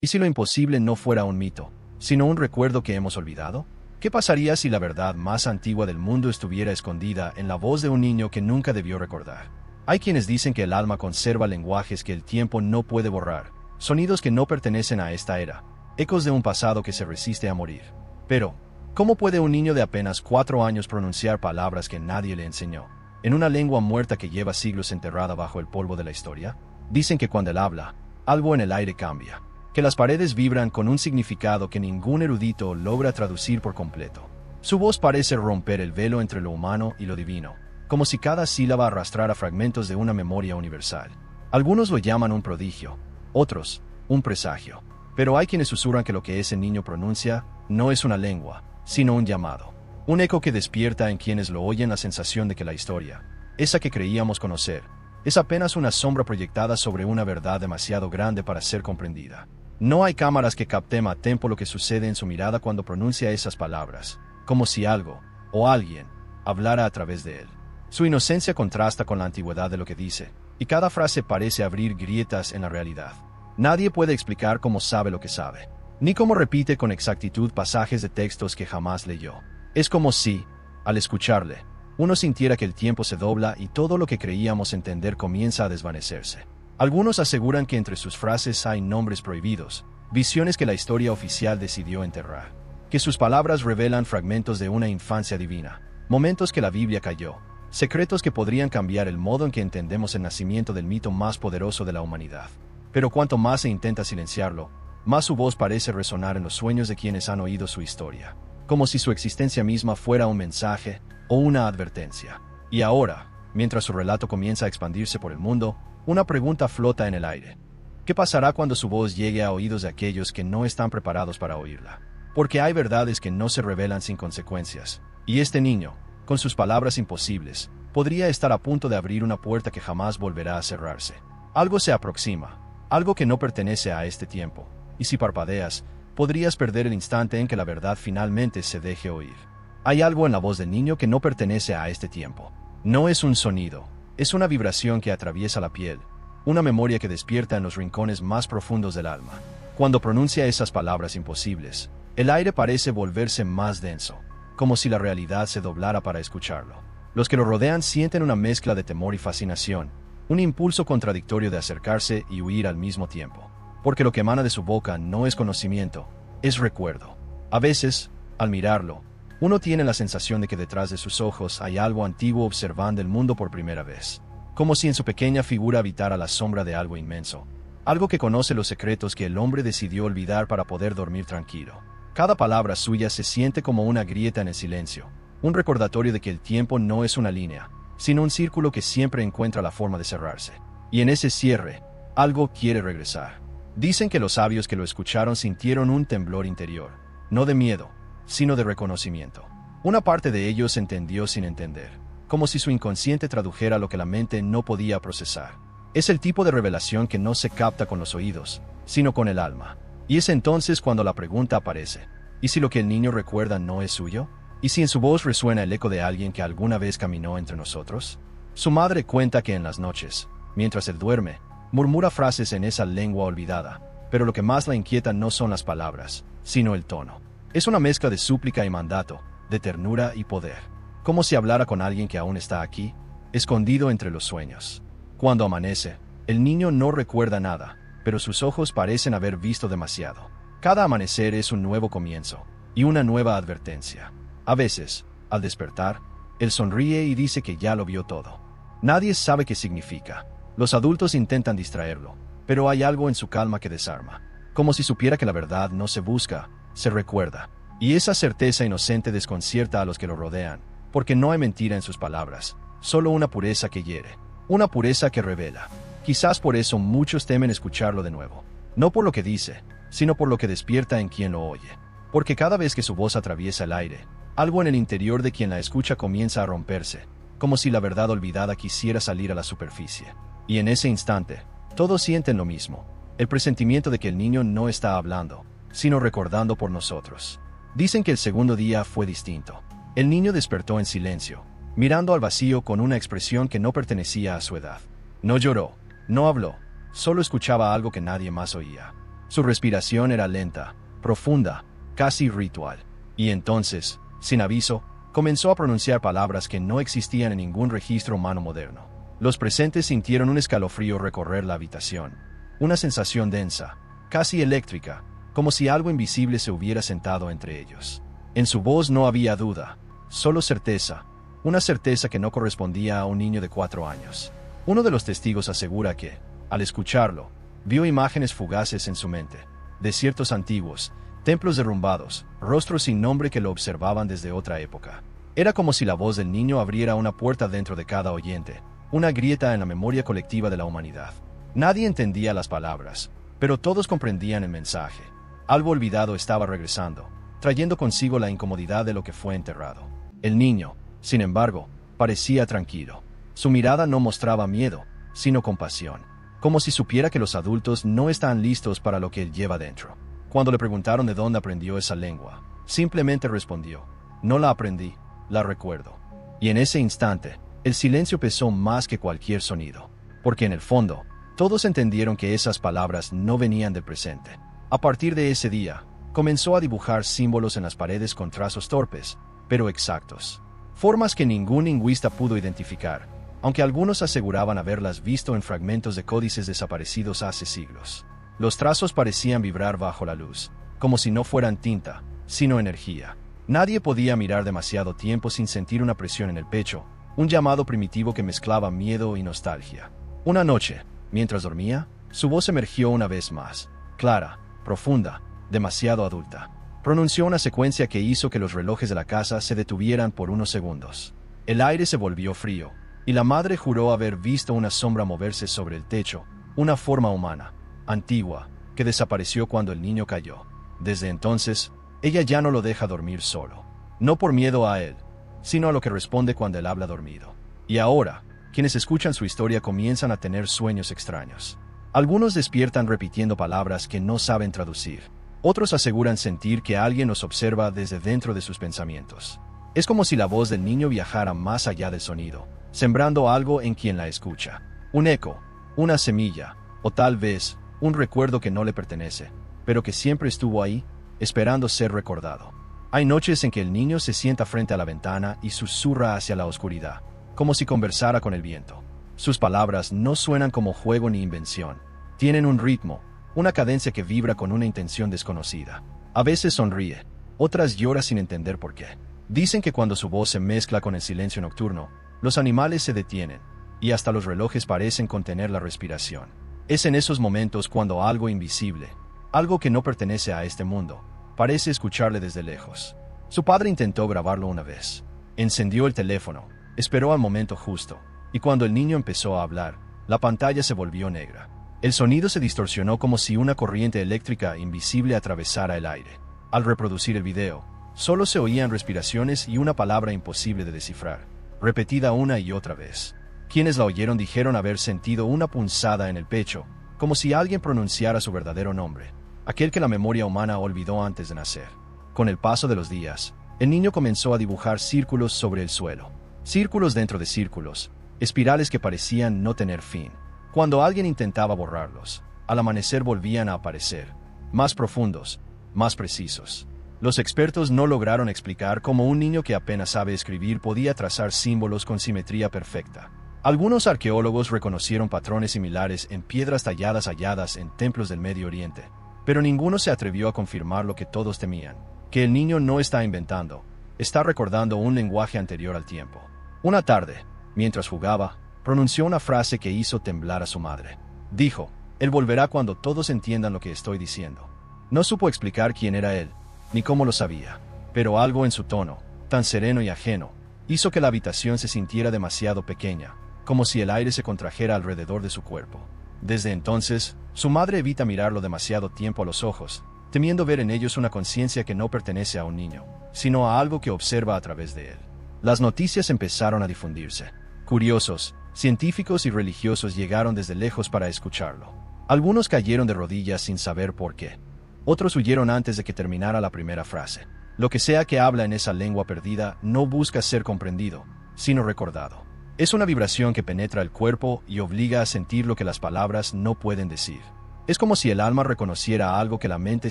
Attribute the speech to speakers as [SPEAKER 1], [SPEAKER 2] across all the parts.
[SPEAKER 1] ¿Y si lo imposible no fuera un mito, sino un recuerdo que hemos olvidado? ¿Qué pasaría si la verdad más antigua del mundo estuviera escondida en la voz de un niño que nunca debió recordar? Hay quienes dicen que el alma conserva lenguajes que el tiempo no puede borrar, sonidos que no pertenecen a esta era, ecos de un pasado que se resiste a morir. Pero, ¿cómo puede un niño de apenas 4 años pronunciar palabras que nadie le enseñó, en una lengua muerta que lleva siglos enterrada bajo el polvo de la historia? Dicen que cuando él habla, algo en el aire cambia, que las paredes vibran con un significado que ningún erudito logra traducir por completo. Su voz parece romper el velo entre lo humano y lo divino, como si cada sílaba arrastrara fragmentos de una memoria universal. Algunos lo llaman un prodigio, otros, un presagio. Pero hay quienes susurran que lo que ese niño pronuncia no es una lengua, sino un llamado. Un eco que despierta en quienes lo oyen la sensación de que la historia, esa que creíamos conocer, es apenas una sombra proyectada sobre una verdad demasiado grande para ser comprendida. No hay cámaras que capten a tiempo lo que sucede en su mirada cuando pronuncia esas palabras, como si algo, o alguien, hablara a través de él. Su inocencia contrasta con la antigüedad de lo que dice, y cada frase parece abrir grietas en la realidad. Nadie puede explicar cómo sabe lo que sabe, ni cómo repite con exactitud pasajes de textos que jamás leyó. Es como si, al escucharle, uno sintiera que el tiempo se dobla y todo lo que creíamos entender comienza a desvanecerse. Algunos aseguran que entre sus frases hay nombres prohibidos, visiones que la historia oficial decidió enterrar, que sus palabras revelan fragmentos de una infancia divina, momentos que la Biblia cayó, secretos que podrían cambiar el modo en que entendemos el nacimiento del mito más poderoso de la humanidad. Pero cuanto más se intenta silenciarlo, más su voz parece resonar en los sueños de quienes han oído su historia, como si su existencia misma fuera un mensaje o una advertencia. Y ahora, mientras su relato comienza a expandirse por el mundo, una pregunta flota en el aire. ¿Qué pasará cuando su voz llegue a oídos de aquellos que no están preparados para oírla? Porque hay verdades que no se revelan sin consecuencias, y este niño, con sus palabras imposibles, podría estar a punto de abrir una puerta que jamás volverá a cerrarse. Algo se aproxima, algo que no pertenece a este tiempo, y si parpadeas, podrías perder el instante en que la verdad finalmente se deje oír. Hay algo en la voz del niño que no pertenece a este tiempo. No es un sonido, es una vibración que atraviesa la piel, una memoria que despierta en los rincones más profundos del alma. Cuando pronuncia esas palabras imposibles, el aire parece volverse más denso, como si la realidad se doblara para escucharlo. Los que lo rodean sienten una mezcla de temor y fascinación, un impulso contradictorio de acercarse y huir al mismo tiempo. Porque lo que emana de su boca no es conocimiento, es recuerdo. A veces, al mirarlo, uno tiene la sensación de que detrás de sus ojos hay algo antiguo observando el mundo por primera vez, como si en su pequeña figura habitara la sombra de algo inmenso, algo que conoce los secretos que el hombre decidió olvidar para poder dormir tranquilo. Cada palabra suya se siente como una grieta en el silencio, un recordatorio de que el tiempo no es una línea, sino un círculo que siempre encuentra la forma de cerrarse. Y en ese cierre, algo quiere regresar. Dicen que los sabios que lo escucharon sintieron un temblor interior, no de miedo, sino de reconocimiento. Una parte de ellos entendió sin entender, como si su inconsciente tradujera lo que la mente no podía procesar. Es el tipo de revelación que no se capta con los oídos, sino con el alma. Y es entonces cuando la pregunta aparece: ¿y si lo que el niño recuerda no es suyo? ¿Y si en su voz resuena el eco de alguien que alguna vez caminó entre nosotros? Su madre cuenta que en las noches, mientras él duerme, murmura frases en esa lengua olvidada, pero lo que más la inquieta no son las palabras, sino el tono. Es una mezcla de súplica y mandato, de ternura y poder, como si hablara con alguien que aún está aquí, escondido entre los sueños. Cuando amanece, el niño no recuerda nada, pero sus ojos parecen haber visto demasiado. Cada amanecer es un nuevo comienzo, y una nueva advertencia. A veces, al despertar, él sonríe y dice que ya lo vio todo. Nadie sabe qué significa. Los adultos intentan distraerlo, pero hay algo en su calma que desarma, como si supiera que la verdad no se busca, se recuerda. Y esa certeza inocente desconcierta a los que lo rodean, porque no hay mentira en sus palabras, solo una pureza que hiere, una pureza que revela. Quizás por eso muchos temen escucharlo de nuevo, no por lo que dice, sino por lo que despierta en quien lo oye. Porque cada vez que su voz atraviesa el aire, algo en el interior de quien la escucha comienza a romperse, como si la verdad olvidada quisiera salir a la superficie. Y en ese instante, todos sienten lo mismo, el presentimiento de que el niño no está hablando, sino recordando por nosotros. Dicen que el segundo día fue distinto. El niño despertó en silencio, mirando al vacío con una expresión que no pertenecía a su edad. No lloró, no habló, solo escuchaba algo que nadie más oía. Su respiración era lenta, profunda, casi ritual. Y entonces, sin aviso, comenzó a pronunciar palabras que no existían en ningún registro humano moderno. Los presentes sintieron un escalofrío recorrer la habitación. Una sensación densa, casi eléctrica, como si algo invisible se hubiera sentado entre ellos. En su voz no había duda, solo certeza, una certeza que no correspondía a un niño de 4 años. Uno de los testigos asegura que, al escucharlo, vio imágenes fugaces en su mente, desiertos antiguos, templos derrumbados, rostros sin nombre que lo observaban desde otra época. Era como si la voz del niño abriera una puerta dentro de cada oyente, una grieta en la memoria colectiva de la humanidad. Nadie entendía las palabras, pero todos comprendían el mensaje. Algo olvidado estaba regresando, trayendo consigo la incomodidad de lo que fue enterrado. El niño, sin embargo, parecía tranquilo. Su mirada no mostraba miedo, sino compasión, como si supiera que los adultos no están listos para lo que él lleva dentro. Cuando le preguntaron de dónde aprendió esa lengua, simplemente respondió: no la aprendí, la recuerdo. Y en ese instante, el silencio pesó más que cualquier sonido, porque en el fondo, todos entendieron que esas palabras no venían del presente. A partir de ese día, comenzó a dibujar símbolos en las paredes con trazos torpes, pero exactos. Formas que ningún lingüista pudo identificar, aunque algunos aseguraban haberlas visto en fragmentos de códices desaparecidos hace siglos. Los trazos parecían vibrar bajo la luz, como si no fueran tinta, sino energía. Nadie podía mirar demasiado tiempo sin sentir una presión en el pecho, un llamado primitivo que mezclaba miedo y nostalgia. Una noche, mientras dormía, su voz emergió una vez más, clara, profunda, demasiado adulta. Pronunció una secuencia que hizo que los relojes de la casa se detuvieran por unos segundos. El aire se volvió frío, y la madre juró haber visto una sombra moverse sobre el techo, una forma humana, antigua, que desapareció cuando el niño cayó. Desde entonces, ella ya no lo deja dormir solo. No por miedo a él, sino a lo que responde cuando él habla dormido. Y ahora, quienes escuchan su historia comienzan a tener sueños extraños. Algunos despiertan repitiendo palabras que no saben traducir. Otros aseguran sentir que alguien los observa desde dentro de sus pensamientos. Es como si la voz del niño viajara más allá del sonido, sembrando algo en quien la escucha. Un eco, una semilla, o tal vez, un recuerdo que no le pertenece, pero que siempre estuvo ahí, esperando ser recordado. Hay noches en que el niño se sienta frente a la ventana y susurra hacia la oscuridad, como si conversara con el viento. Sus palabras no suenan como juego ni invención. Tienen un ritmo, una cadencia que vibra con una intención desconocida. A veces sonríe, otras llora sin entender por qué. Dicen que cuando su voz se mezcla con el silencio nocturno, los animales se detienen, y hasta los relojes parecen contener la respiración. Es en esos momentos cuando algo invisible, algo que no pertenece a este mundo, parece escucharle desde lejos. Su padre intentó grabarlo una vez. Encendió el teléfono, esperó al momento justo, y cuando el niño empezó a hablar, la pantalla se volvió negra. El sonido se distorsionó como si una corriente eléctrica invisible atravesara el aire. Al reproducir el video, solo se oían respiraciones y una palabra imposible de descifrar, repetida una y otra vez. Quienes la oyeron dijeron haber sentido una punzada en el pecho, como si alguien pronunciara su verdadero nombre, aquel que la memoria humana olvidó antes de nacer. Con el paso de los días, el niño comenzó a dibujar círculos sobre el suelo, círculos dentro de círculos, espirales que parecían no tener fin. Cuando alguien intentaba borrarlos, al amanecer volvían a aparecer, más profundos, más precisos. Los expertos no lograron explicar cómo un niño que apenas sabe escribir podía trazar símbolos con simetría perfecta. Algunos arqueólogos reconocieron patrones similares en piedras talladas halladas en templos del Medio Oriente, pero ninguno se atrevió a confirmar lo que todos temían, que el niño no está inventando, está recordando un lenguaje anterior al tiempo. Una tarde, mientras jugaba, pronunció una frase que hizo temblar a su madre. Dijo: él volverá cuando todos entiendan lo que estoy diciendo. No supo explicar quién era él, ni cómo lo sabía, pero algo en su tono, tan sereno y ajeno, hizo que la habitación se sintiera demasiado pequeña, como si el aire se contrajera alrededor de su cuerpo. Desde entonces, su madre evita mirarlo demasiado tiempo a los ojos, temiendo ver en ellos una conciencia que no pertenece a un niño, sino a algo que observa a través de él. Las noticias empezaron a difundirse. Curiosos, científicos y religiosos llegaron desde lejos para escucharlo. Algunos cayeron de rodillas sin saber por qué. Otros huyeron antes de que terminara la primera frase. Lo que sea que habla en esa lengua perdida no busca ser comprendido, sino recordado. Es una vibración que penetra el cuerpo y obliga a sentir lo que las palabras no pueden decir. Es como si el alma reconociera algo que la mente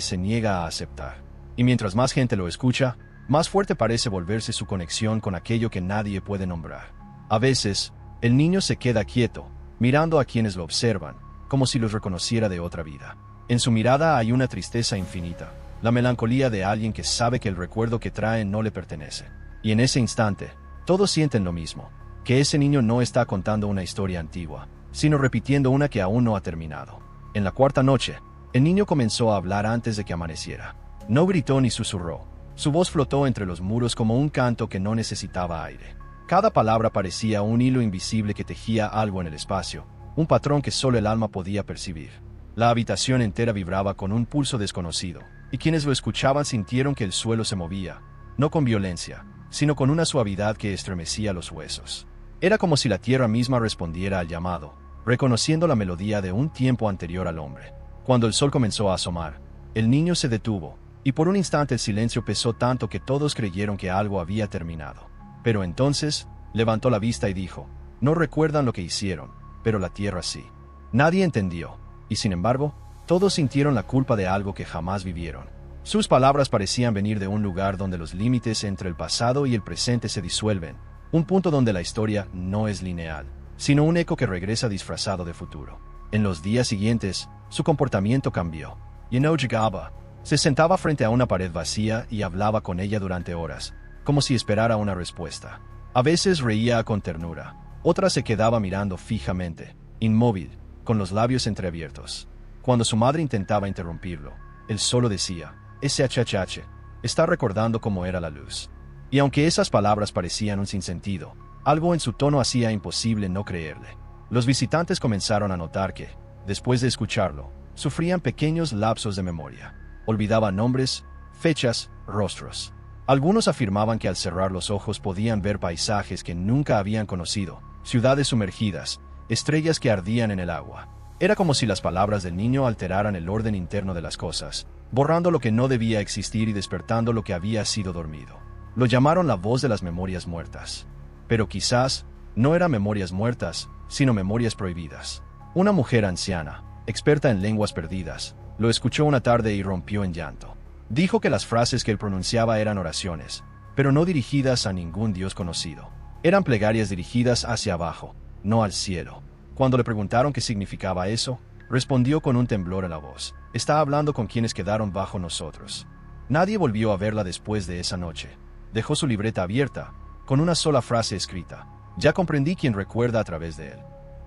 [SPEAKER 1] se niega a aceptar. Y mientras más gente lo escucha, más fuerte parece volverse su conexión con aquello que nadie puede nombrar. A veces, el niño se queda quieto, mirando a quienes lo observan, como si los reconociera de otra vida. En su mirada hay una tristeza infinita, la melancolía de alguien que sabe que el recuerdo que trae no le pertenece. Y en ese instante, todos sienten lo mismo, que ese niño no está contando una historia antigua, sino repitiendo una que aún no ha terminado. En la cuarta noche, el niño comenzó a hablar antes de que amaneciera. No gritó ni susurró. Su voz flotó entre los muros como un canto que no necesitaba aire. Cada palabra parecía un hilo invisible que tejía algo en el espacio, un patrón que solo el alma podía percibir. La habitación entera vibraba con un pulso desconocido, y quienes lo escuchaban sintieron que el suelo se movía, no con violencia, sino con una suavidad que estremecía los huesos. Era como si la tierra misma respondiera al llamado, reconociendo la melodía de un tiempo anterior al hombre. Cuando el sol comenzó a asomar, el niño se detuvo, y por un instante el silencio pesó tanto que todos creyeron que algo había terminado. Pero entonces, levantó la vista y dijo, no recuerdan lo que hicieron, pero la tierra sí. Nadie entendió, y sin embargo, todos sintieron la culpa de algo que jamás vivieron. Sus palabras parecían venir de un lugar donde los límites entre el pasado y el presente se disuelven, un punto donde la historia no es lineal, sino un eco que regresa disfrazado de futuro. En los días siguientes, su comportamiento cambió. Yenojigaba se sentaba frente a una pared vacía y hablaba con ella durante horas, como si esperara una respuesta. A veces reía con ternura, otras se quedaba mirando fijamente, inmóvil, con los labios entreabiertos. Cuando su madre intentaba interrumpirlo, él solo decía, SHH, está recordando cómo era la luz. Y aunque esas palabras parecían un sinsentido, algo en su tono hacía imposible no creerle. Los visitantes comenzaron a notar que, después de escucharlo, sufrían pequeños lapsos de memoria. Olvidaban nombres, fechas, rostros. Algunos afirmaban que al cerrar los ojos podían ver paisajes que nunca habían conocido, ciudades sumergidas, estrellas que ardían en el agua. Era como si las palabras del niño alteraran el orden interno de las cosas, borrando lo que no debía existir y despertando lo que había sido dormido. Lo llamaron la voz de las memorias muertas. Pero quizás no eran memorias muertas, sino memorias prohibidas. Una mujer anciana, experta en lenguas perdidas, lo escuchó una tarde y rompió en llanto. Dijo que las frases que él pronunciaba eran oraciones, pero no dirigidas a ningún dios conocido. Eran plegarias dirigidas hacia abajo, no al cielo. Cuando le preguntaron qué significaba eso, respondió con un temblor en la voz. Está hablando con quienes quedaron bajo nosotros. Nadie volvió a verla después de esa noche. Dejó su libreta abierta, con una sola frase escrita. Ya comprendí quién recuerda a través de él.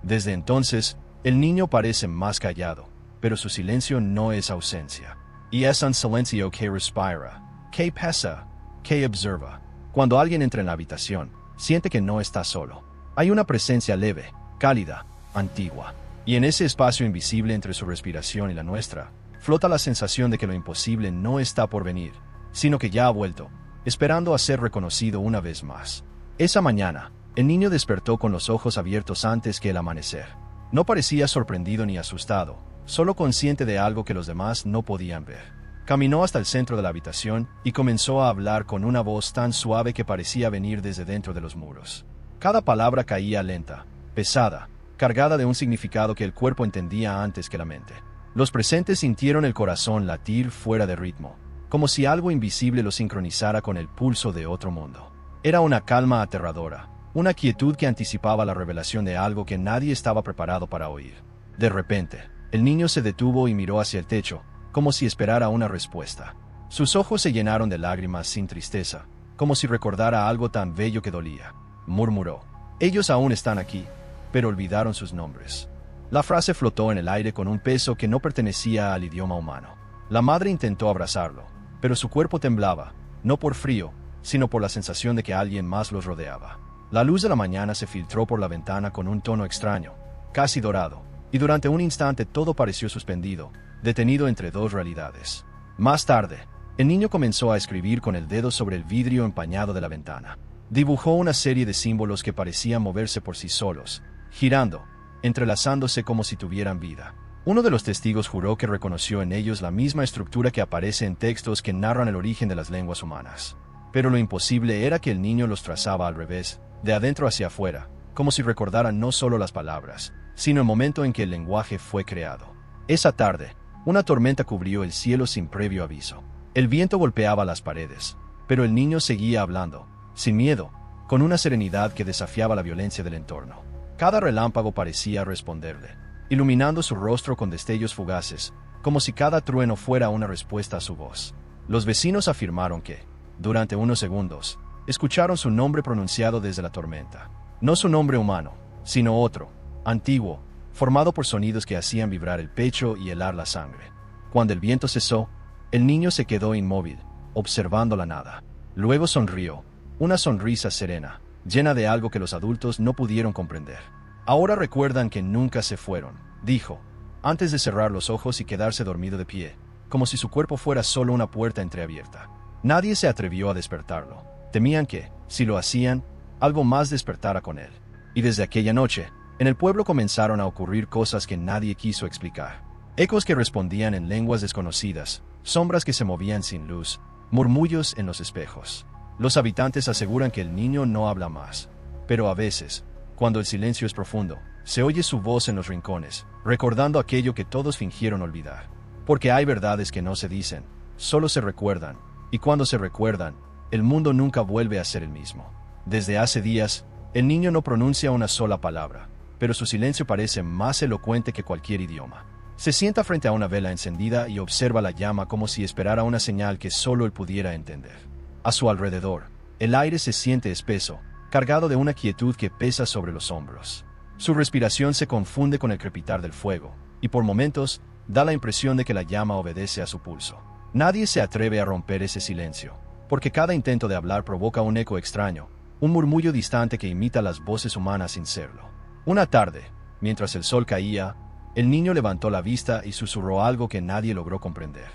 [SPEAKER 1] Desde entonces, el niño parece más callado, pero su silencio no es ausencia. Y es un silencio que respira, que pesa, que observa. Cuando alguien entra en la habitación, siente que no está solo. Hay una presencia leve, cálida, antigua. Y en ese espacio invisible entre su respiración y la nuestra, flota la sensación de que lo imposible no está por venir, sino que ya ha vuelto, esperando a ser reconocido una vez más. Esa mañana, el niño despertó con los ojos abiertos antes que el amanecer. No parecía sorprendido ni asustado, solo consciente de algo que los demás no podían ver. Caminó hasta el centro de la habitación y comenzó a hablar con una voz tan suave que parecía venir desde dentro de los muros. Cada palabra caía lenta, pesada, cargada de un significado que el cuerpo entendía antes que la mente. Los presentes sintieron el corazón latir fuera de ritmo, como si algo invisible lo sincronizara con el pulso de otro mundo. Era una calma aterradora, una quietud que anticipaba la revelación de algo que nadie estaba preparado para oír. De repente, el niño se detuvo y miró hacia el techo, como si esperara una respuesta. Sus ojos se llenaron de lágrimas sin tristeza, como si recordara algo tan bello que dolía. Murmuró, ellos aún están aquí, pero olvidaron sus nombres. La frase flotó en el aire con un peso que no pertenecía al idioma humano. La madre intentó abrazarlo, pero su cuerpo temblaba, no por frío, sino por la sensación de que alguien más los rodeaba. La luz de la mañana se filtró por la ventana con un tono extraño, casi dorado, y durante un instante todo pareció suspendido, detenido entre dos realidades. Más tarde, el niño comenzó a escribir con el dedo sobre el vidrio empañado de la ventana. Dibujó una serie de símbolos que parecían moverse por sí solos, girando, entrelazándose como si tuvieran vida. Uno de los testigos juró que reconoció en ellos la misma estructura que aparece en textos que narran el origen de las lenguas humanas. Pero lo imposible era que el niño los trazaba al revés, de adentro hacia afuera, como si recordara no solo las palabras, sino el momento en que el lenguaje fue creado. Esa tarde, una tormenta cubrió el cielo sin previo aviso. El viento golpeaba las paredes, pero el niño seguía hablando, sin miedo, con una serenidad que desafiaba la violencia del entorno. Cada relámpago parecía responderle, iluminando su rostro con destellos fugaces, como si cada trueno fuera una respuesta a su voz. Los vecinos afirmaron que, durante unos segundos, escucharon su nombre pronunciado desde la tormenta. No su nombre humano, sino otro, antiguo, formado por sonidos que hacían vibrar el pecho y helar la sangre. Cuando el viento cesó, el niño se quedó inmóvil, observando la nada. Luego sonrió, una sonrisa serena, llena de algo que los adultos no pudieron comprender. Ahora recuerdan que nunca se fueron, dijo, antes de cerrar los ojos y quedarse dormido de pie, como si su cuerpo fuera solo una puerta entreabierta. Nadie se atrevió a despertarlo. Temían que, si lo hacían, algo más despertara con él. Y desde aquella noche, en el pueblo comenzaron a ocurrir cosas que nadie quiso explicar. Ecos que respondían en lenguas desconocidas, sombras que se movían sin luz, murmullos en los espejos. Los habitantes aseguran que el niño no habla más, pero a veces, cuando el silencio es profundo, se oye su voz en los rincones, recordando aquello que todos fingieron olvidar. Porque hay verdades que no se dicen, solo se recuerdan, y cuando se recuerdan, el mundo nunca vuelve a ser el mismo. Desde hace días, el niño no pronuncia una sola palabra, pero su silencio parece más elocuente que cualquier idioma. Se sienta frente a una vela encendida y observa la llama como si esperara una señal que solo él pudiera entender. A su alrededor, el aire se siente espeso, cargado de una quietud que pesa sobre los hombros. Su respiración se confunde con el crepitar del fuego, y por momentos, da la impresión de que la llama obedece a su pulso. Nadie se atreve a romper ese silencio, porque cada intento de hablar provoca un eco extraño, un murmullo distante que imita las voces humanas sin serlo. Una tarde, mientras el sol caía, el niño levantó la vista y susurró algo que nadie logró comprender.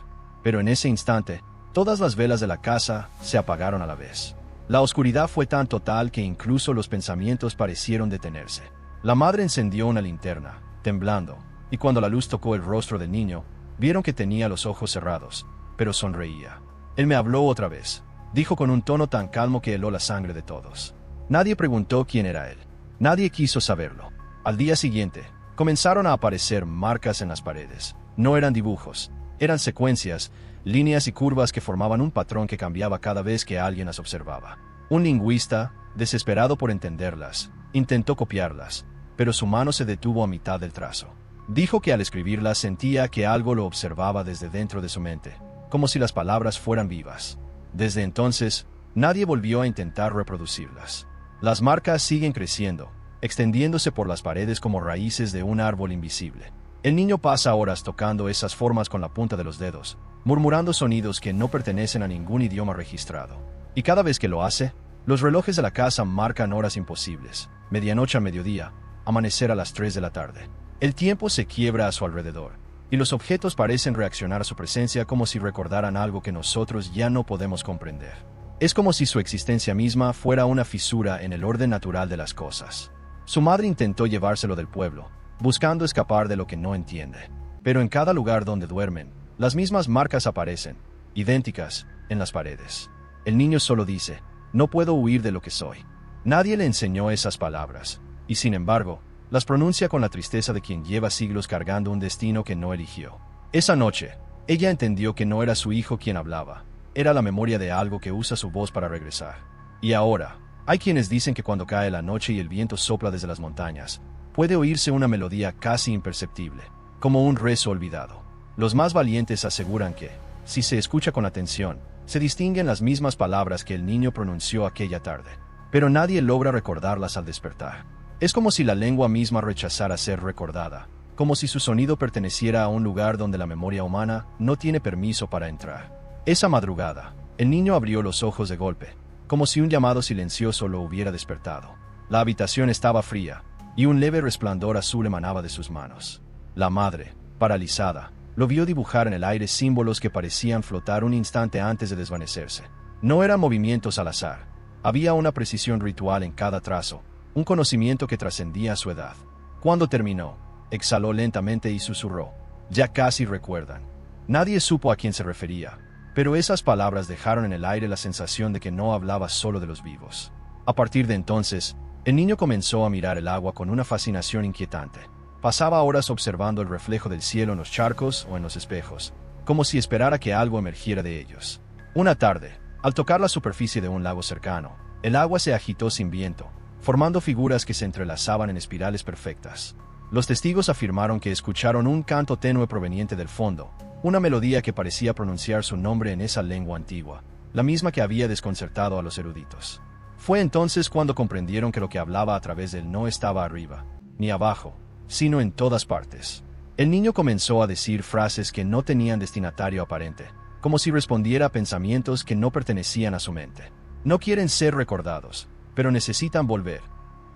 [SPEAKER 1] Pero en ese instante, todas las velas de la casa se apagaron a la vez. La oscuridad fue tan total que incluso los pensamientos parecieron detenerse. La madre encendió una linterna, temblando, y cuando la luz tocó el rostro del niño, vieron que tenía los ojos cerrados, pero sonreía. Él me habló otra vez, dijo con un tono tan calmo que heló la sangre de todos. Nadie preguntó quién era él. Nadie quiso saberlo. Al día siguiente, comenzaron a aparecer marcas en las paredes. No eran dibujos, eran secuencias, líneas y curvas que formaban un patrón que cambiaba cada vez que alguien las observaba. Un lingüista, desesperado por entenderlas, intentó copiarlas, pero su mano se detuvo a mitad del trazo. Dijo que al escribirlas sentía que algo lo observaba desde dentro de su mente, como si las palabras fueran vivas. Desde entonces, nadie volvió a intentar reproducirlas. Las marcas siguen creciendo, extendiéndose por las paredes como raíces de un árbol invisible. El niño pasa horas tocando esas formas con la punta de los dedos, murmurando sonidos que no pertenecen a ningún idioma registrado. Y cada vez que lo hace, los relojes de la casa marcan horas imposibles, medianoche a mediodía, amanecer a las 3 de la tarde. El tiempo se quiebra a su alrededor, y los objetos parecen reaccionar a su presencia como si recordaran algo que nosotros ya no podemos comprender. Es como si su existencia misma fuera una fisura en el orden natural de las cosas. Su madre intentó llevárselo del pueblo, buscando escapar de lo que no entiende. Pero en cada lugar donde duermen, las mismas marcas aparecen, idénticas, en las paredes. El niño solo dice, no puedo huir de lo que soy. Nadie le enseñó esas palabras, y sin embargo, las pronuncia con la tristeza de quien lleva siglos cargando un destino que no eligió. Esa noche, ella entendió que no era su hijo quien hablaba, era la memoria de algo que usa su voz para regresar. Y ahora, hay quienes dicen que cuando cae la noche y el viento sopla desde las montañas, puede oírse una melodía casi imperceptible, como un rezo olvidado. Los más valientes aseguran que, si se escucha con atención, se distinguen las mismas palabras que el niño pronunció aquella tarde, pero nadie logra recordarlas al despertar. Es como si la lengua misma rechazara ser recordada, como si su sonido perteneciera a un lugar donde la memoria humana no tiene permiso para entrar. Esa madrugada, el niño abrió los ojos de golpe, como si un llamado silencioso lo hubiera despertado. La habitación estaba fría, y un leve resplandor azul emanaba de sus manos. La madre, paralizada, lo vio dibujar en el aire símbolos que parecían flotar un instante antes de desvanecerse. No eran movimientos al azar. Había una precisión ritual en cada trazo, un conocimiento que trascendía su edad. Cuando terminó, exhaló lentamente y susurró, «Ya casi recuerdan». Nadie supo a quién se refería, pero esas palabras dejaron en el aire la sensación de que no hablaba solo de los vivos. A partir de entonces, el niño comenzó a mirar el agua con una fascinación inquietante. Pasaba horas observando el reflejo del cielo en los charcos o en los espejos, como si esperara que algo emergiera de ellos. Una tarde, al tocar la superficie de un lago cercano, el agua se agitó sin viento, formando figuras que se entrelazaban en espirales perfectas. Los testigos afirmaron que escucharon un canto tenue proveniente del fondo, una melodía que parecía pronunciar su nombre en esa lengua antigua, la misma que había desconcertado a los eruditos. Fue entonces cuando comprendieron que lo que hablaba a través de él no estaba arriba, ni abajo, sino en todas partes. El niño comenzó a decir frases que no tenían destinatario aparente, como si respondiera a pensamientos que no pertenecían a su mente. No quieren ser recordados, pero necesitan volver,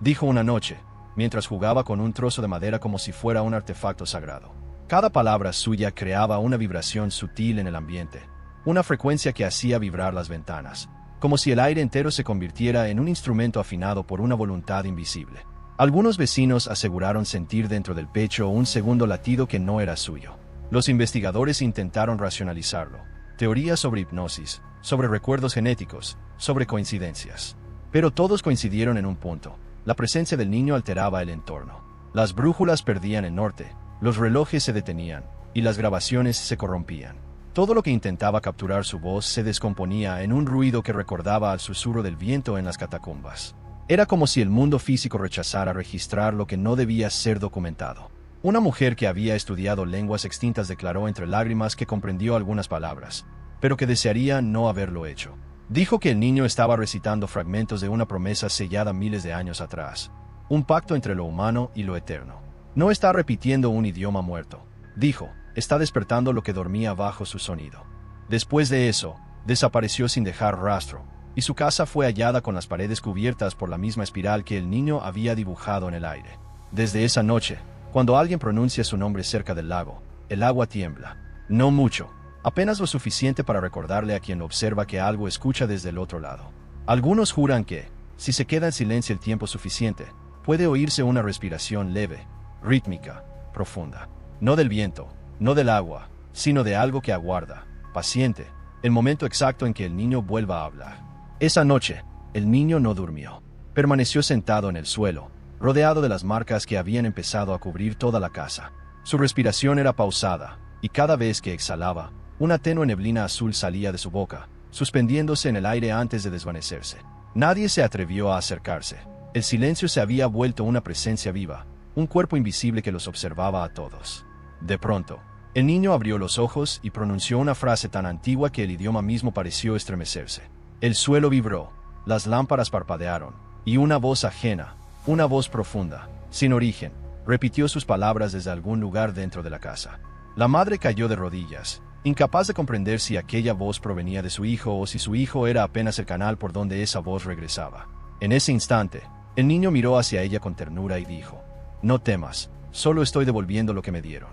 [SPEAKER 1] dijo una noche, mientras jugaba con un trozo de madera como si fuera un artefacto sagrado. Cada palabra suya creaba una vibración sutil en el ambiente, una frecuencia que hacía vibrar las ventanas, como si el aire entero se convirtiera en un instrumento afinado por una voluntad invisible. Algunos vecinos aseguraron sentir dentro del pecho un segundo latido que no era suyo. Los investigadores intentaron racionalizarlo. Teorías sobre hipnosis, sobre recuerdos genéticos, sobre coincidencias. Pero todos coincidieron en un punto. La presencia del niño alteraba el entorno. Las brújulas perdían el norte, los relojes se detenían, y las grabaciones se corrompían. Todo lo que intentaba capturar su voz se descomponía en un ruido que recordaba al susurro del viento en las catacumbas. Era como si el mundo físico rechazara registrar lo que no debía ser documentado. Una mujer que había estudiado lenguas extintas declaró entre lágrimas que comprendió algunas palabras, pero que desearía no haberlo hecho. Dijo que el niño estaba recitando fragmentos de una promesa sellada miles de años atrás, un pacto entre lo humano y lo eterno. No está repitiendo un idioma muerto, dijo, está despertando lo que dormía bajo su sonido. Después de eso, desapareció sin dejar rastro, y su casa fue hallada con las paredes cubiertas por la misma espiral que el niño había dibujado en el aire. Desde esa noche, cuando alguien pronuncia su nombre cerca del lago, el agua tiembla. No mucho, apenas lo suficiente para recordarle a quien lo observa que algo escucha desde el otro lado. Algunos juran que, si se queda en silencio el tiempo suficiente, puede oírse una respiración leve, rítmica, profunda. No del viento, no del agua, sino de algo que aguarda, paciente, el momento exacto en que el niño vuelva a hablar. Esa noche, el niño no durmió. Permaneció sentado en el suelo, rodeado de las marcas que habían empezado a cubrir toda la casa. Su respiración era pausada, y cada vez que exhalaba, una tenue neblina azul salía de su boca, suspendiéndose en el aire antes de desvanecerse. Nadie se atrevió a acercarse. El silencio se había vuelto una presencia viva, un cuerpo invisible que los observaba a todos. De pronto, el niño abrió los ojos y pronunció una frase tan antigua que el idioma mismo pareció estremecerse. El suelo vibró, las lámparas parpadearon, y una voz ajena, una voz profunda, sin origen, repitió sus palabras desde algún lugar dentro de la casa. La madre cayó de rodillas, incapaz de comprender si aquella voz provenía de su hijo o si su hijo era apenas el canal por donde esa voz regresaba. En ese instante, el niño miró hacia ella con ternura y dijo, «No temas, solo estoy devolviendo lo que me dieron».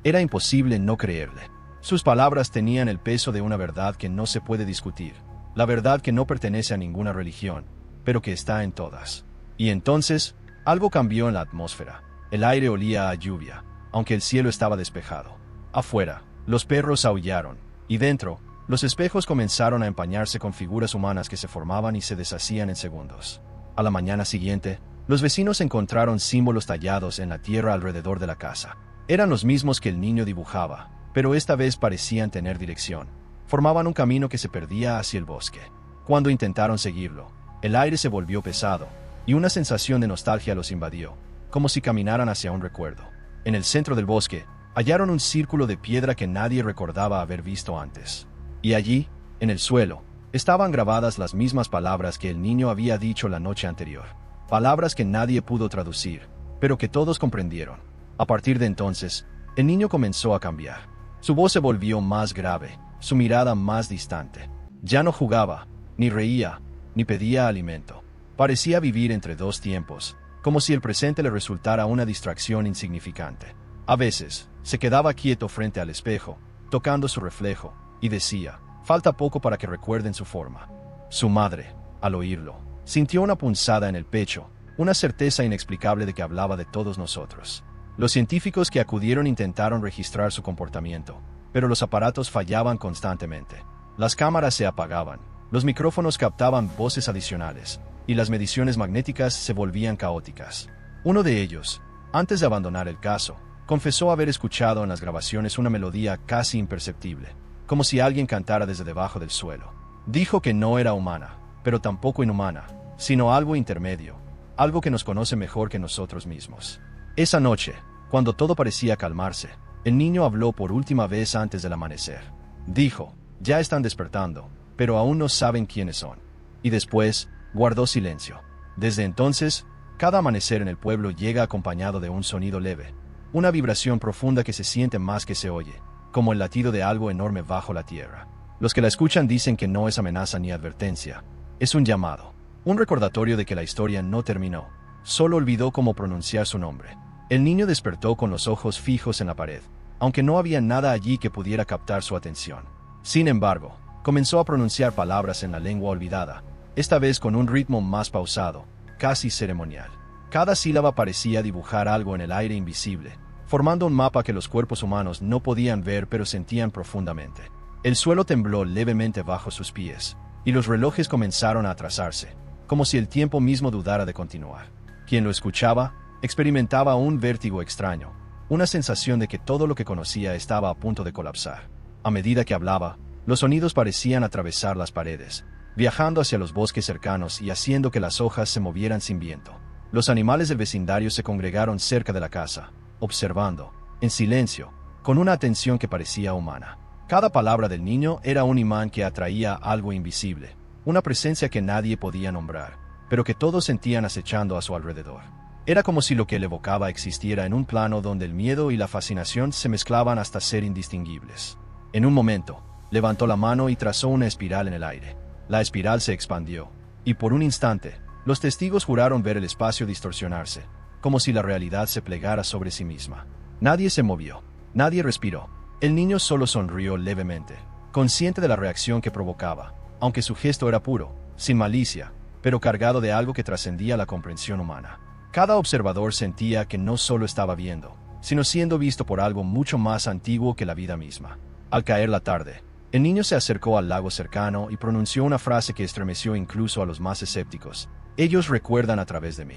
[SPEAKER 1] Era imposible no creerle. Sus palabras tenían el peso de una verdad que no se puede discutir, la verdad que no pertenece a ninguna religión, pero que está en todas. Y entonces, algo cambió en la atmósfera. El aire olía a lluvia, aunque el cielo estaba despejado. Afuera, los perros aullaron, y dentro, los espejos comenzaron a empañarse con figuras humanas que se formaban y se deshacían en segundos. A la mañana siguiente, los vecinos encontraron símbolos tallados en la tierra alrededor de la casa. Eran los mismos que el niño dibujaba, pero esta vez parecían tener dirección. Formaban un camino que se perdía hacia el bosque. Cuando intentaron seguirlo, el aire se volvió pesado, y una sensación de nostalgia los invadió, como si caminaran hacia un recuerdo. En el centro del bosque, hallaron un círculo de piedra que nadie recordaba haber visto antes. Y allí, en el suelo, estaban grabadas las mismas palabras que el niño había dicho la noche anterior. Palabras que nadie pudo traducir, pero que todos comprendieron. A partir de entonces, el niño comenzó a cambiar. Su voz se volvió más grave, su mirada más distante. Ya no jugaba, ni reía, ni pedía alimento. Parecía vivir entre dos tiempos, como si el presente le resultara una distracción insignificante. A veces, se quedaba quieto frente al espejo, tocando su reflejo, y decía, falta poco para que recuerden su forma. Su madre, al oírlo, sintió una punzada en el pecho, una certeza inexplicable de que hablaba de todos nosotros. Los científicos que acudieron intentaron registrar su comportamiento, pero los aparatos fallaban constantemente. Las cámaras se apagaban, los micrófonos captaban voces adicionales, y las mediciones magnéticas se volvían caóticas. Uno de ellos, Antes de abandonar el caso, confesó haber escuchado en las grabaciones una melodía casi imperceptible, como si alguien cantara desde debajo del suelo. Dijo que no era humana, pero tampoco inhumana, sino algo intermedio, algo que nos conoce mejor que nosotros mismos. Esa noche, cuando todo parecía calmarse, el niño habló por última vez antes del amanecer. Dijo, ya están despertando, pero aún no saben quiénes son. Y después, guardó silencio. Desde entonces, cada amanecer en el pueblo llega acompañado de un sonido leve, una vibración profunda que se siente más que se oye, como el latido de algo enorme bajo la tierra. Los que la escuchan dicen que no es amenaza ni advertencia, es un llamado, un recordatorio de que la historia no terminó, solo olvidó cómo pronunciar su nombre. El niño despertó con los ojos fijos en la pared, aunque no había nada allí que pudiera captar su atención. Sin embargo, comenzó a pronunciar palabras en la lengua olvidada, esta vez con un ritmo más pausado, casi ceremonial. Cada sílaba parecía dibujar algo en el aire invisible, formando un mapa que los cuerpos humanos no podían ver pero sentían profundamente. El suelo tembló levemente bajo sus pies, y los relojes comenzaron a atrasarse, como si el tiempo mismo dudara de continuar. Quien lo escuchaba, experimentaba un vértigo extraño, una sensación de que todo lo que conocía estaba a punto de colapsar. A medida que hablaba, los sonidos parecían atravesar las paredes, viajando hacia los bosques cercanos y haciendo que las hojas se movieran sin viento. Los animales del vecindario se congregaron cerca de la casa, observando, en silencio, con una atención que parecía humana. Cada palabra del niño era un imán que atraía algo invisible, una presencia que nadie podía nombrar, pero que todos sentían acechando a su alrededor. Era como si lo que él evocaba existiera en un plano donde el miedo y la fascinación se mezclaban hasta ser indistinguibles. En un momento, levantó la mano y trazó una espiral en el aire. La espiral se expandió, y por un instante, los testigos juraron ver el espacio distorsionarse, como si la realidad se plegara sobre sí misma. Nadie se movió, nadie respiró. El niño solo sonrió levemente, consciente de la reacción que provocaba, aunque su gesto era puro, sin malicia, pero cargado de algo que trascendía la comprensión humana. Cada observador sentía que no solo estaba viendo, sino siendo visto por algo mucho más antiguo que la vida misma. Al caer la tarde, el niño se acercó al lago cercano y pronunció una frase que estremeció incluso a los más escépticos. Ellos recuerdan a través de mí.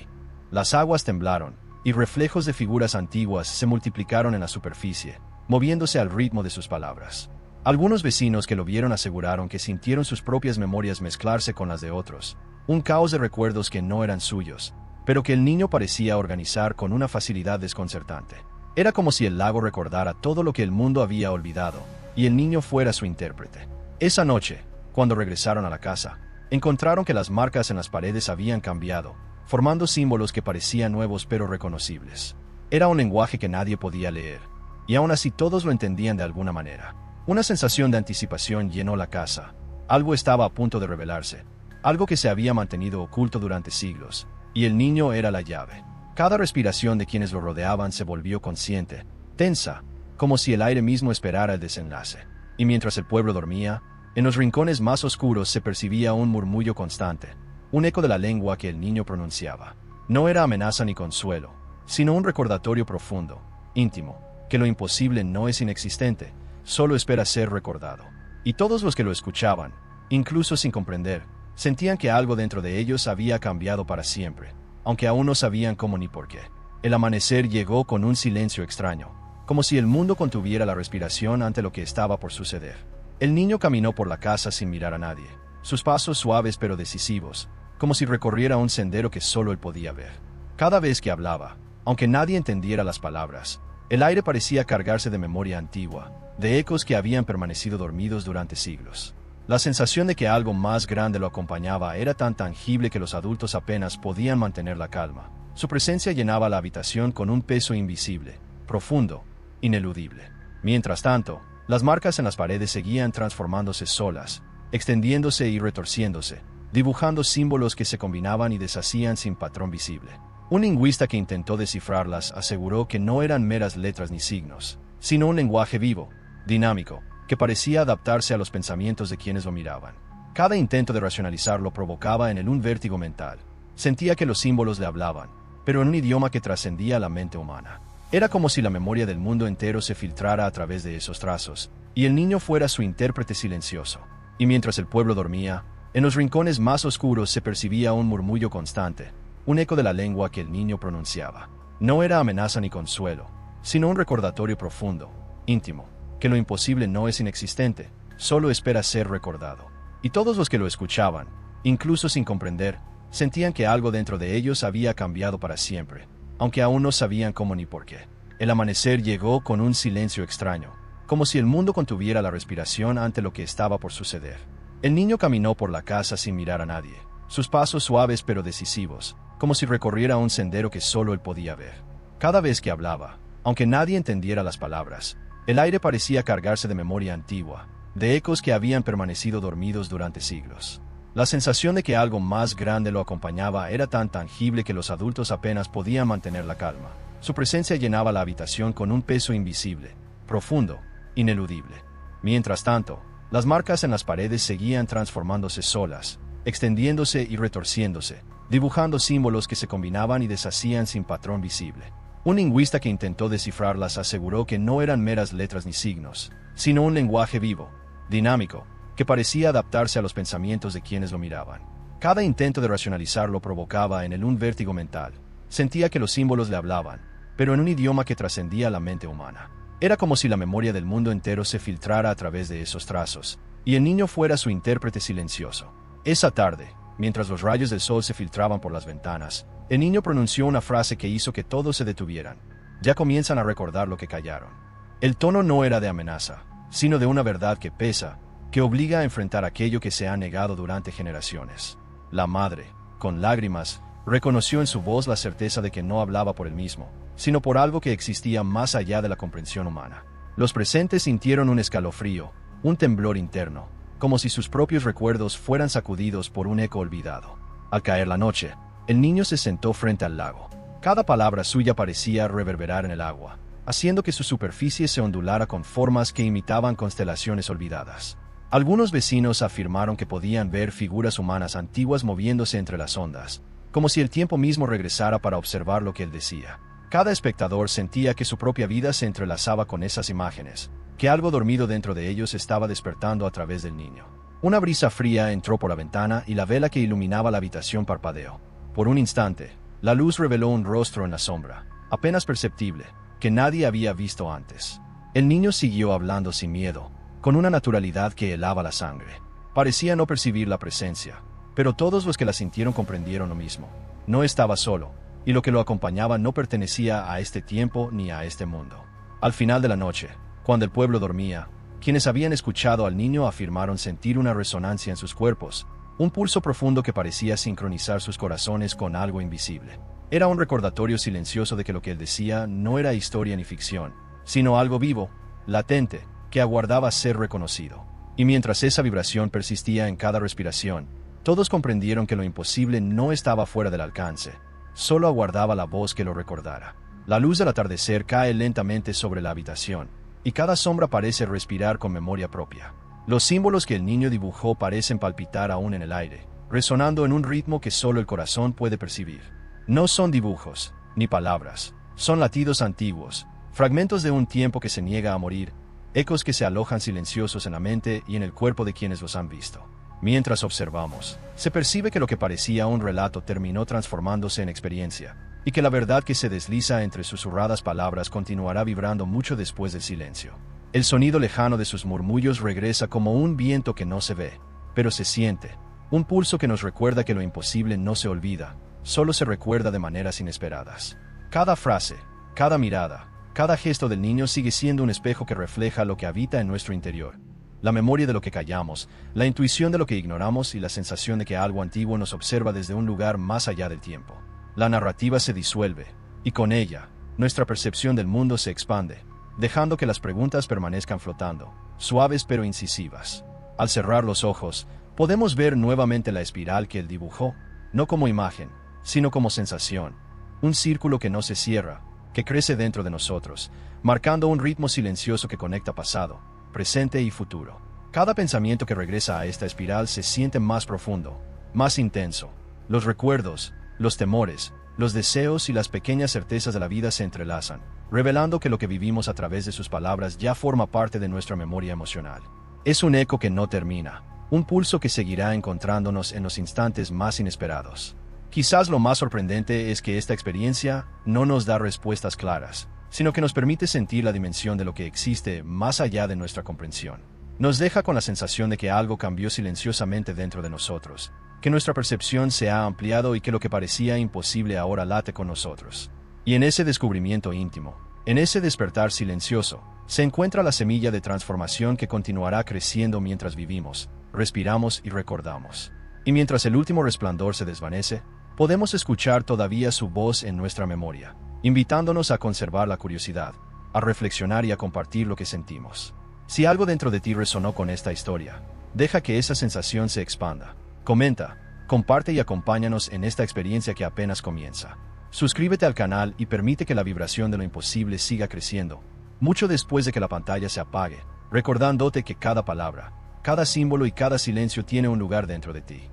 [SPEAKER 1] Las aguas temblaron, y reflejos de figuras antiguas se multiplicaron en la superficie, moviéndose al ritmo de sus palabras. Algunos vecinos que lo vieron aseguraron que sintieron sus propias memorias mezclarse con las de otros, un caos de recuerdos que no eran suyos, pero que el niño parecía organizar con una facilidad desconcertante. Era como si el lago recordara todo lo que el mundo había olvidado, y el niño fuera su intérprete. Esa noche, cuando regresaron a la casa, encontraron que las marcas en las paredes habían cambiado, formando símbolos que parecían nuevos pero reconocibles. Era un lenguaje que nadie podía leer, y aún así todos lo entendían de alguna manera. Una sensación de anticipación llenó la casa. Algo estaba a punto de revelarse, algo que se había mantenido oculto durante siglos, y el niño era la llave. Cada respiración de quienes lo rodeaban se volvió consciente, tensa, como si el aire mismo esperara el desenlace. Y mientras el pueblo dormía, en los rincones más oscuros se percibía un murmullo constante, un eco de la lengua que el niño pronunciaba. No era amenaza ni consuelo, sino un recordatorio profundo, íntimo, que lo imposible no es inexistente, solo espera ser recordado. Y todos los que lo escuchaban, incluso sin comprender, sentían que algo dentro de ellos había cambiado para siempre, aunque aún no sabían cómo ni por qué. El amanecer llegó con un silencio extraño, como si el mundo contuviera la respiración ante lo que estaba por suceder. El niño caminó por la casa sin mirar a nadie, sus pasos suaves pero decisivos, como si recorriera un sendero que solo él podía ver. Cada vez que hablaba, aunque nadie entendiera las palabras, el aire parecía cargarse de memoria antigua, de ecos que habían permanecido dormidos durante siglos. La sensación de que algo más grande lo acompañaba era tan tangible que los adultos apenas podían mantener la calma. Su presencia llenaba la habitación con un peso invisible, profundo, ineludible. Mientras tanto, las marcas en las paredes seguían transformándose solas, extendiéndose y retorciéndose, dibujando símbolos que se combinaban y deshacían sin patrón visible. Un lingüista que intentó descifrarlas aseguró que no eran meras letras ni signos, sino un lenguaje vivo, dinámico, que parecía adaptarse a los pensamientos de quienes lo miraban. Cada intento de racionalizarlo provocaba en él un vértigo mental. Sentía que los símbolos le hablaban, pero en un idioma que trascendía la mente humana. Era como si la memoria del mundo entero se filtrara a través de esos trazos, y el niño fuera su intérprete silencioso. Y mientras el pueblo dormía, en los rincones más oscuros se percibía un murmullo constante, un eco de la lengua que el niño pronunciaba. No era amenaza ni consuelo, sino un recordatorio profundo, íntimo, que lo imposible no es inexistente, solo espera ser recordado. Y todos los que lo escuchaban, incluso sin comprender, sentían que algo dentro de ellos había cambiado para siempre, aunque aún no sabían cómo ni por qué. El amanecer llegó con un silencio extraño, como si el mundo contuviera la respiración ante lo que estaba por suceder. El niño caminó por la casa sin mirar a nadie, sus pasos suaves pero decisivos, como si recorriera un sendero que solo él podía ver. Cada vez que hablaba, aunque nadie entendiera las palabras, el aire parecía cargarse de memoria antigua, de ecos que habían permanecido dormidos durante siglos. La sensación de que algo más grande lo acompañaba era tan tangible que los adultos apenas podían mantener la calma. Su presencia llenaba la habitación con un peso invisible, profundo, ineludible. Mientras tanto, las marcas en las paredes seguían transformándose solas, extendiéndose y retorciéndose, dibujando símbolos que se combinaban y deshacían sin patrón visible. Un lingüista que intentó descifrarlas aseguró que no eran meras letras ni signos, sino un lenguaje vivo, dinámico, que parecía adaptarse a los pensamientos de quienes lo miraban. Cada intento de racionalizarlo provocaba en él un vértigo mental. Sentía que los símbolos le hablaban, pero en un idioma que trascendía la mente humana. Era como si la memoria del mundo entero se filtrara a través de esos trazos, y el niño fuera su intérprete silencioso. Esa tarde, mientras los rayos del sol se filtraban por las ventanas, el niño pronunció una frase que hizo que todos se detuvieran. Ya comienzan a recordar lo que callaron. El tono no era de amenaza, sino de una verdad que pesa, que obliga a enfrentar aquello que se ha negado durante generaciones. La madre, con lágrimas, reconoció en su voz la certeza de que no hablaba por él mismo, sino por algo que existía más allá de la comprensión humana. Los presentes sintieron un escalofrío, un temblor interno, como si sus propios recuerdos fueran sacudidos por un eco olvidado. Al caer la noche, el niño se sentó frente al lago. Cada palabra suya parecía reverberar en el agua, haciendo que su superficie se ondulara con formas que imitaban constelaciones olvidadas. Algunos vecinos afirmaron que podían ver figuras humanas antiguas moviéndose entre las ondas, como si el tiempo mismo regresara para observar lo que él decía. Cada espectador sentía que su propia vida se entrelazaba con esas imágenes, que algo dormido dentro de ellos estaba despertando a través del niño. Una brisa fría entró por la ventana y la vela que iluminaba la habitación parpadeó. Por un instante, la luz reveló un rostro en la sombra, apenas perceptible, que nadie había visto antes. El niño siguió hablando sin miedo, con una naturalidad que helaba la sangre. Parecía no percibir la presencia, pero todos los que la sintieron comprendieron lo mismo. No estaba solo, y lo que lo acompañaba no pertenecía a este tiempo ni a este mundo. Al final de la noche, cuando el pueblo dormía, quienes habían escuchado al niño afirmaron sentir una resonancia en sus cuerpos, un pulso profundo que parecía sincronizar sus corazones con algo invisible. Era un recordatorio silencioso de que lo que él decía no era historia ni ficción, sino algo vivo, latente, que aguardaba ser reconocido. Y mientras esa vibración persistía en cada respiración, todos comprendieron que lo imposible no estaba fuera del alcance, solo aguardaba la voz que lo recordara. La luz del atardecer cae lentamente sobre la habitación, y cada sombra parece respirar con memoria propia. Los símbolos que el niño dibujó parecen palpitar aún en el aire, resonando en un ritmo que solo el corazón puede percibir. No son dibujos, ni palabras, son latidos antiguos, fragmentos de un tiempo que se niega a morir, ecos que se alojan silenciosos en la mente y en el cuerpo de quienes los han visto. Mientras observamos, se percibe que lo que parecía un relato terminó transformándose en experiencia, y que la verdad que se desliza entre susurradas palabras continuará vibrando mucho después del silencio. El sonido lejano de sus murmullos regresa como un viento que no se ve, pero se siente, un pulso que nos recuerda que lo imposible no se olvida, solo se recuerda de maneras inesperadas. Cada frase, cada mirada, cada gesto del niño sigue siendo un espejo que refleja lo que habita en nuestro interior. La memoria de lo que callamos, la intuición de lo que ignoramos y la sensación de que algo antiguo nos observa desde un lugar más allá del tiempo. La narrativa se disuelve, y con ella, nuestra percepción del mundo se expande, dejando que las preguntas permanezcan flotando, suaves pero incisivas. Al cerrar los ojos, podemos ver nuevamente la espiral que él dibujó, no como imagen, sino como sensación, un círculo que no se cierra, que crece dentro de nosotros, marcando un ritmo silencioso que conecta pasado, presente y futuro. Cada pensamiento que regresa a esta espiral se siente más profundo, más intenso. Los recuerdos, los temores, los deseos y las pequeñas certezas de la vida se entrelazan, revelando que lo que vivimos a través de sus palabras ya forma parte de nuestra memoria emocional. Es un eco que no termina, un pulso que seguirá encontrándonos en los instantes más inesperados. Quizás lo más sorprendente es que esta experiencia no nos da respuestas claras, sino que nos permite sentir la dimensión de lo que existe más allá de nuestra comprensión. Nos deja con la sensación de que algo cambió silenciosamente dentro de nosotros, que nuestra percepción se ha ampliado y que lo que parecía imposible ahora late con nosotros. Y en ese descubrimiento íntimo, en ese despertar silencioso, se encuentra la semilla de transformación que continuará creciendo mientras vivimos, respiramos y recordamos. Y mientras el último resplandor se desvanece, podemos escuchar todavía su voz en nuestra memoria, invitándonos a conservar la curiosidad, a reflexionar y a compartir lo que sentimos. Si algo dentro de ti resonó con esta historia, deja que esa sensación se expanda. Comenta, comparte y acompáñanos en esta experiencia que apenas comienza. Suscríbete al canal y permite que la vibración de lo imposible siga creciendo, mucho después de que la pantalla se apague, recordándote que cada palabra, cada símbolo y cada silencio tiene un lugar dentro de ti.